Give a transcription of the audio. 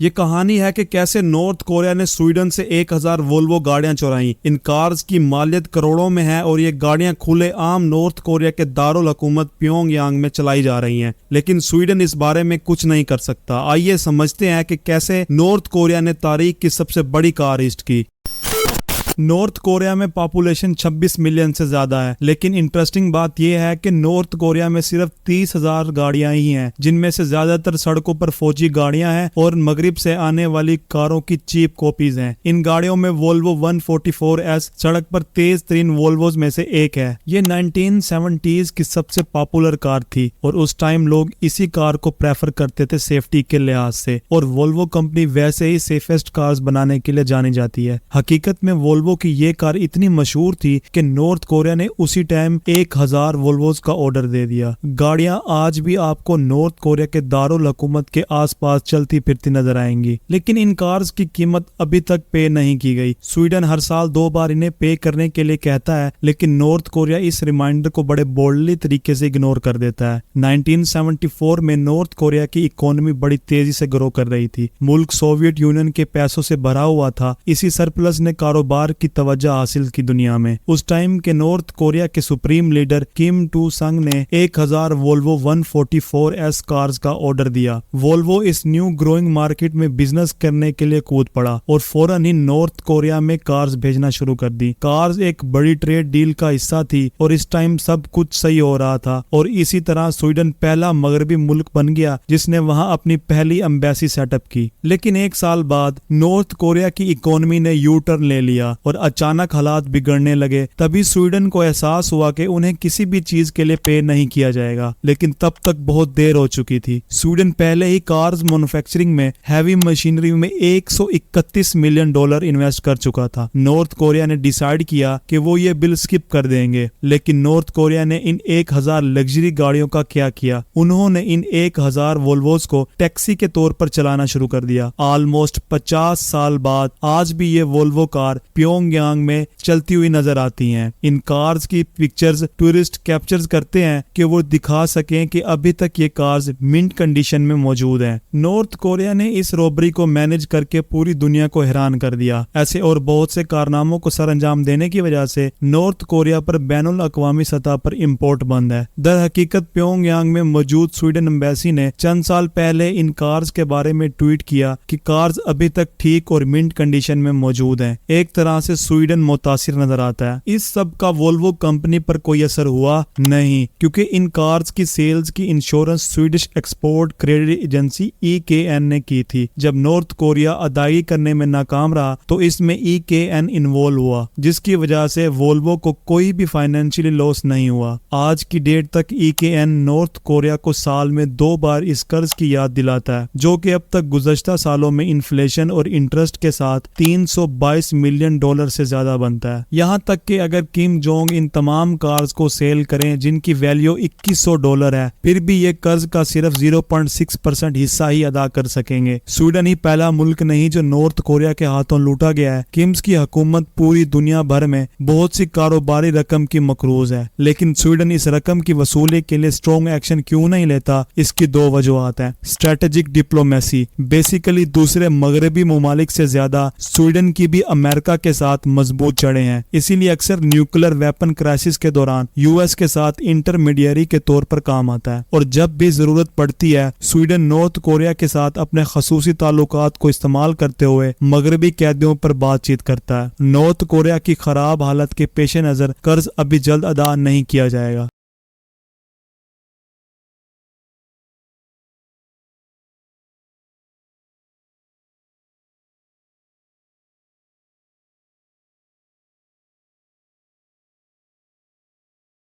ये कहानी है कि कैसे नॉर्थ कोरिया ने स्वीडन से 1000 वोल्वो गाड़ियां चुराई। इन कार्स की मालियत करोड़ों में है और ये गाड़ियां खुले आम नॉर्थ कोरिया के दारुल हुकूमत प्योंगयांग में चलाई जा रही हैं, लेकिन स्वीडन इस बारे में कुछ नहीं कर सकता। आइए समझते हैं कि कैसे नॉर्थ कोरिया ने तारीख की सबसे बड़ी कार ईस्ट की। नॉर्थ कोरिया में पॉपुलेशन 26 मिलियन से ज्यादा है, लेकिन इंटरेस्टिंग बात यह है कि नॉर्थ कोरिया में सिर्फ 30,000 गाड़ियां ही हैं, जिनमें से ज्यादातर सड़कों पर फौजी गाड़ियां हैं और मगरिब से आने वाली कारों की चीप कॉपीज हैं। इन गाड़ियों में वोल्वो 144S सड़क पर तेज तरीन वोल्वोज में से एक है। ये 1970s की सबसे पॉपुलर कार थी और उस टाइम लोग इसी कार को प्रेफर करते थे सेफ्टी के लिहाज से, और वोल्वो कंपनी वैसे ही सेफेस्ट कार्स बनाने के लिए जानी जाती है। हकीकत में वोल्वो की ये कार इतनी मशहूर थी कि नॉर्थ कोरिया ने उसी टाइम 1000 वोल्वोज का ऑर्डर दे दिया। गाड़ियां आज भी आपको नॉर्थ कोरिया के दारुल हुकूमत के आसपास चलती फिरती नजर आएंगी, लेकिन इन कार्स की कीमत अभी तक पे नहीं की गई। स्वीडन हर साल 2 बार इन्हें पे करने के लिए कहता है, लेकिन नॉर्थ कोरिया इस रिमाइंडर को बड़े बोल्डली तरीके से इग्नोर कर देता है। 1974 में नॉर्थ कोरिया की इकोनॉमी बड़ी तेजी से ग्रो कर रही थी। मुल्क सोवियत यूनियन के पैसों से भरा हुआ था। इसी सरप्लस ने कारोबार की तवज्जो हासिल की दुनिया में। उस टाइम के नॉर्थ कोरिया के सुप्रीम लीडर किम टू संग ने 1000 वोल्वो 144S कार्स का ऑर्डर दिया। वोल्वो इस न्यू ग्रोइंग मार्केट में बिजनेस करने के लिए कूद पड़ा और फौरन ही नॉर्थ कोरिया में कार्स भेजना शुरू कर दी। कार्स एक बड़ी ट्रेड डील का हिस्सा थी और इस टाइम सब कुछ सही हो रहा था, और इसी तरह स्वीडन पहला मगरबी मुल्क बन गया जिसने वहां अपनी पहली एम्बेसी सेटअप की। लेकिन 1 साल बाद नॉर्थ कोरिया की इकोनॉमी ने यू टर्न ले लिया और अचानक हालात बिगड़ने लगे। तभी स्वीडन को एहसास हुआ कि उन्हें किसी भी चीज के लिए पे नहीं किया जाएगा, लेकिन तब तक बहुत देर हो चुकी थी। स्वीडन पहले ही कार्स मैन्युफैक्चरिंग में हैवी मशीनरी में $131 मिलियन इन्वेस्ट कर चुका था। नॉर्थ कोरिया ने डिसाइड किया कि वो ये बिल स्किप कर देंगे, लेकिन नॉर्थ कोरिया ने इन 1000 लग्जरी गाड़ियों का क्या किया? उन्होंने इन 1000 वोल्वोज को टैक्सी के तौर पर चलाना शुरू कर दिया। ऑलमोस्ट 50 साल बाद आज भी ये वोल्वो कार प्योंगयांग में चलती हुई नजर आती हैं। इन कार्स की पिक्चर्स टूरिस्ट कैप्चर करते हैं कि वो दिखा सकें कि अभी तक ये कार्स मिंट कंडीशन में मौजूद हैं। नॉर्थ कोरिया ने इस रॉबरी को मैनेज करके पूरी दुनिया को हैरान कर दिया। ऐसे और बहुत से कारनामों को सरअंजाम देने की वजह से नॉर्थ कोरिया पर बैनुल अक़वामी सतह पर इंपोर्ट बंद है। दर हकीकत प्योंगयांग में मौजूद स्वीडन एम्बेसी ने चंद साल पहले इन कार्स के बारे में ट्वीट किया कि कार्स अभी तक ठीक और मिंट कंडीशन में मौजूद हैं। एक तरह से स्वीडन मुतासिर नजर आता है। इस सब का वोल्वो कंपनी पर कोई असर हुआ नहीं, क्योंकि इन कार्स की सेल्स की insurance Swedish export credit agency EKN ने की थी। जब नॉर्थ कोरिया अदायगी करने में नाकाम रहा तो इसमें EKN इन्वॉल्व हुआ, जिसकी वजह से वोल्वो को कोई भी फाइनेंशियली लॉस नहीं हुआ। आज की डेट तक EKN नॉर्थ कोरिया को साल में 2 बार इस कर्ज की याद दिलाता है, जो कि अब तक गुज़श्ता सालों में इन्फ्लेशन और इंटरेस्ट के साथ $322 मिलियन से ज्यादा बनता है। यहाँ तक कि अगर किम जोंग इन तमाम कार्स को सेल करें जिनकी वैल्यू $2100 है, फिर भी ये कर्ज का सिर्फ 0.6% हिस्सा ही अदा कर सकेंगे। स्वीडन ही पहला मुल्क नहीं जो नॉर्थ कोरिया के हाथों लूटा गया है। किम्स की हुकूमत पूरी दुनिया भर में बहुत सी कारोबारी रकम की मकरूज है, लेकिन स्वीडन इस रकम की वसूली के लिए स्ट्रॉन्ग एक्शन क्यों नहीं लेता? इसकी 2 वजूहात हैं। स्ट्रेटेजिक डिप्लोमेसी, बेसिकली दूसरे मगरबी ममालिक से ज्यादा स्वीडन की भी अमेरिका के साथ मजबूत जड़ें हैं, इसीलिए अक्सर न्यूक्लियर वेपन क्राइसिस के दौरान US के साथ इंटरमीडियरी के तौर पर काम आता है। और जब भी जरूरत पड़ती है स्वीडन नॉर्थ कोरिया के साथ अपने खसूसी ताल्लुकात को इस्तेमाल करते हुए मगरबी कैदियों पर बातचीत करता है। नॉर्थ कोरिया की खराब हालत के पेश नजर कर्ज अभी जल्द अदा नहीं किया जाएगा।